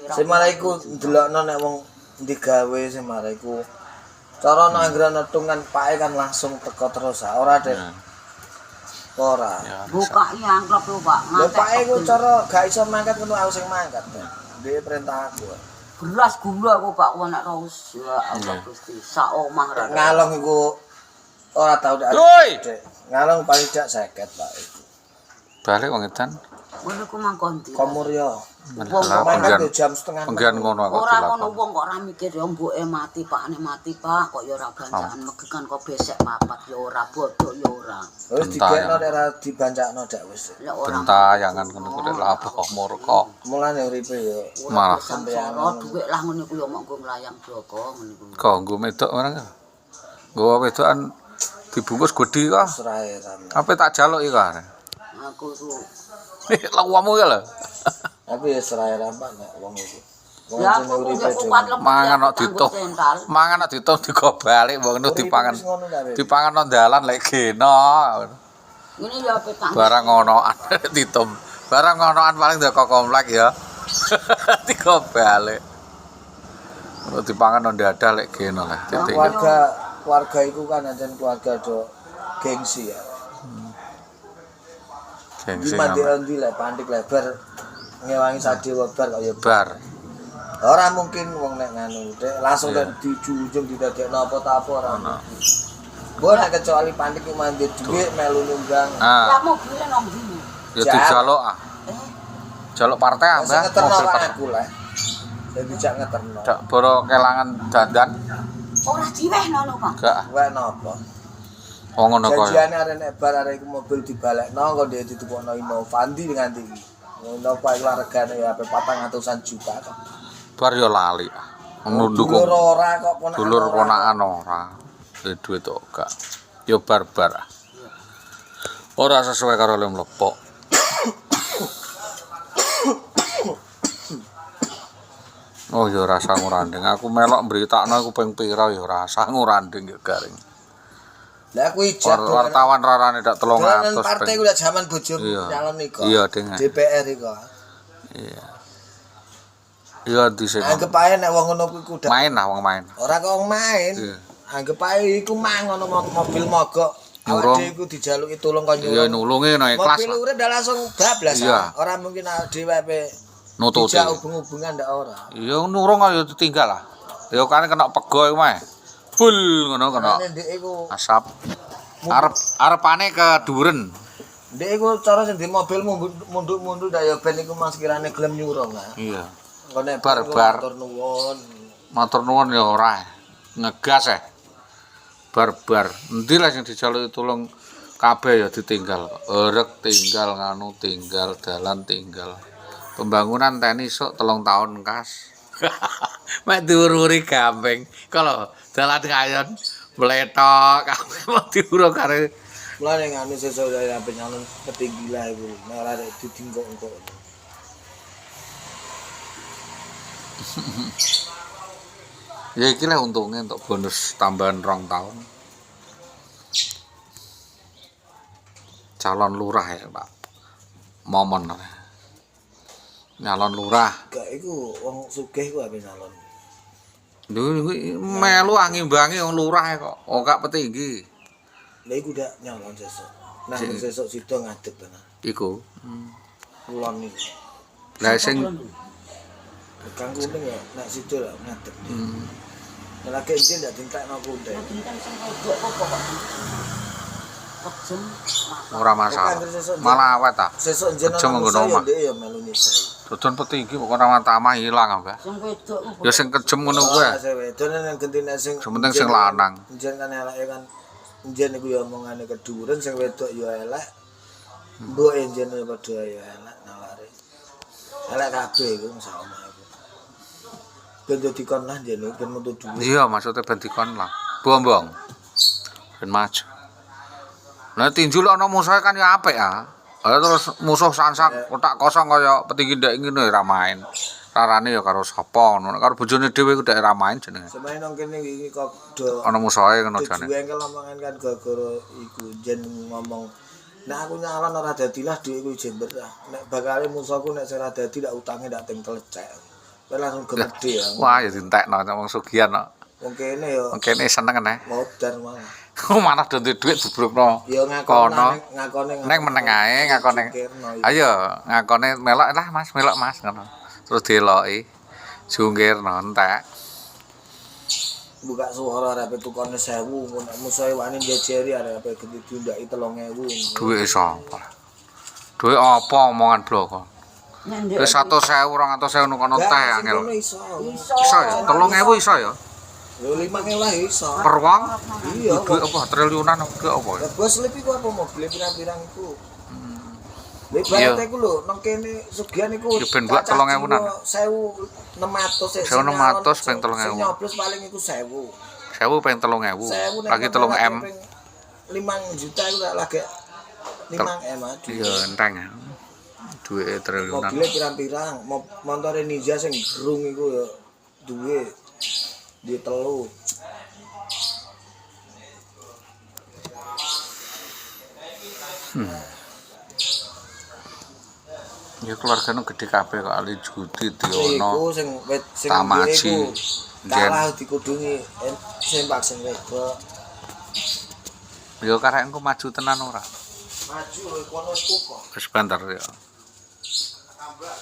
Sing malah iku ndelokno nek wong digawe sing malah iku cara nek anggere netungan pake kan langsung teko terus ora dek. Ora. Buka amplop lho, Pak. Lho pake iku cara gak iso mangkat ngono aku sing mangkat. Dhewe perintah aku. Beras gula aku Pak nek raus ya Allah Gusti. Sak omah ra. Ngalong iku ora tau dak. Ngalong paling dak 50 Pak iku. Balik wong edan. Ngono ku mangkon di. Komurya. Wong jam setengah. Penggian ngono kok ora ngono wong kok ora mikir ya mbuke mati Pakane mati Pak kok ya ora banjakan megekan kok besek papat ya ora bodoh ya ora. Wis dikekno nek ora dibancakno dak wis. Gentayangan ngono kuwi lapo murka. Mulane uripe ya malah sampeyan dhuwit lah ngene ku ya mok nggo nglayang bloko ngene ku. Kok nggo medok orang ka? Nggo wedokan dibungkus godhi kok. serahe sampe. Apa tak jaluk iki kok. Aku ku Lawamu ya lho. Tapi ya serahe rampak nek wong iku. ya Mangan kok ditung. Mangan kok ditung digobalik wong ngono dipangan. Dipangan nang dalan lek geno. Ngene ya petang. Barang ngonoan ditum. Barang ngonoan paling ndek komplek ya. Digobalik. Kalau dipangan nang dadah lek geno lah. Keluarga iku kan ancen keluarga do gengsi ya. Gengsi. Di lek pantik lebar ngewangi sadewa bar kok ya bar. Ora mungkin wong nek nganu dek langsung dan dijunjung didadekno apa ta apa ora. Mbok nek kecuali pantik ki mandi dhuwit melu nunggang. Lah mobil nang ndi? Ya dijaluk ah. Jaluk partai ambah mobil aku lah. Dadi jak ngeterno. Dak boro kelangan dandan. Ora diwehno lho, Pak. Gak. Wek napa? Oh ngono kok. Janjiane arek nek bar arek iku mobil dibalekno kok ndek ditukokno Innovanti nganti iki. Ngono apa iku regane ya 400-an juta kok. Bar yo lali. Nunduk. Dulur ora kok ponakan. Dulur ponakan ora. Duit kok gak. Yo barbar. Ora sesuai karo le mlepok. Oh yo rasa nguranding. Aku melok mberitakno aku ping pira yo rasa nguranding yo garing. Lah aku ijat wartawan rarane dak 300. Partai ku lek jaman bojor nyalon iku. Iya, Ding. DPR iku. Iya. Iya dhisik. Anggap ae nek wong ngono kuwi main lah wong main. Ora kok wong main. Anggap ae iku mang ngono mobil mogok. Awake iku dijaluki tulung kok nyuruh. Iya nulunge no ikhlas. Mobil urip dah langsung bablas. Ora mungkin dhewe nututi. Dijak hubung-hubungan ndak ora. Iya nurung ayo ditinggal lah. Ya kan kena pego iku mah. Bul ngono kena. Asap. Arepane ke Duren. Ndek iku cara sing di mobil munduk-munduk ndak ya ben iku Mas kirane gelem nyurung ah. Iya. Ngene barbar. Matur nuwun. Matur nuwun ya ora. Ngegas barbar. Endi lah sing dijaluki tulung kabeh ya ditinggal. Erek tinggal nganu tinggal dalan tinggal. Pembangunan tenis sok 3 tahun kas. Mek diururi gamping. Kalau dalan kayon meletok kabeh mau diuruk karo. Mulane nganu sesuk ya penyalon ketinggi lah iku. Nek ora ditingkok-engkok. Ya iki lah untungnya untuk bonus tambahan 2 tahun. Calon lurah ya, Pak. Momon. Nyalon lurah. Gak iku wong sugih ku ape nyalon. Lho melu angimbangi wong lurah kok. Oh gak petinggi. Lah iku dak nyalon sesuk. Nah sesuk sida ngadeg tenan. Iku. Kulon iki. Lah sing Kang kuning ya nek sida lak ngadeg. Nek lagi iki ndak dintekno kuning. ora masalah. Malah awet ta. Sesuk njenengan Kejem nggono omah. ya melu nyisai. Dodon petinggi kok ora tamah ilang, Mbah. Sing wedok ku. Ya sing kejem ngono kuwi. Sing wedok nang gentine sing Sementing sing lanang. Njen kan eleke kan njen iku ya omongane keduren sing wedok ya elek. Mbok njen padha ya elek naware. Elek kabeh iku sak omah iku. Ben dadi kon lah njen ben metu dhuwit. Iya, maksudnya ben dikon lah. Bombong. Ben maju. Lah tinju lek ana musuhe kan ya apik ya. Terus musuh sansak otak kosong kaya petinggi ndak ngene ora main. Rarane ya karo sapa ngono. Karo bojone dhewe ku ndak ora main jenenge. Semain nang kene iki kok do Ana musuhe ngono jane. Juwengkel omongan kan gara-gara iku jen ngomong nek aku nyalon ora dadi lah dhuwit iku jember lah. Nek bakale musuhku nek ora dadi tak utange ndak ting telecek. langsung gede ya. Wah, ya dientekno wong sugihan kok. Wong kene yo Wong kene seneng kan. modar malah. Malah do duit jubrukno. Ya ngakone Neng meneng ae ngakone. Ayo ngakone melok lah Mas, melok Mas ngono. Terus dieloki. Jungkirno entek. Buka suara arep tukone 1000 mun musuhe wani jejeri arep gede diundaki 3000. Duit sapa? Duit apa omongan bloko? Nek Wis 100.000 200.000 nukono teh angel. Iso. Iso ya, 3.000 iso ya. Lho 5.000 lah iso. Per wong? Iya. Duit apa triliunan ke apa ya? Ya bos lebih ku apa mobil pirang-pirang iku. Lek Iya. bayar iku lho nang kene sugihan iku. Ya ben buat 3.000-an. 1.600 1.600 ping 3.000. Sing nyoblos paling iku 1.000. 1.000 ping 3.000. Lagi 3M. 5 juta iku lagi 5M aduh. Iya enteng ya. Duit triliunan. Mobilnya pirang-pirang, montore Ninja sing gerung iku ya duwe di telu. Ya keluargane gede kabeh kok Ali Judi Iku Diono. sing Tamaji. kalah dikudungi sempak sing wedok. Ya karek engko maju tenan ora? Maju kono tuku kok. Wis banter ya. Tambah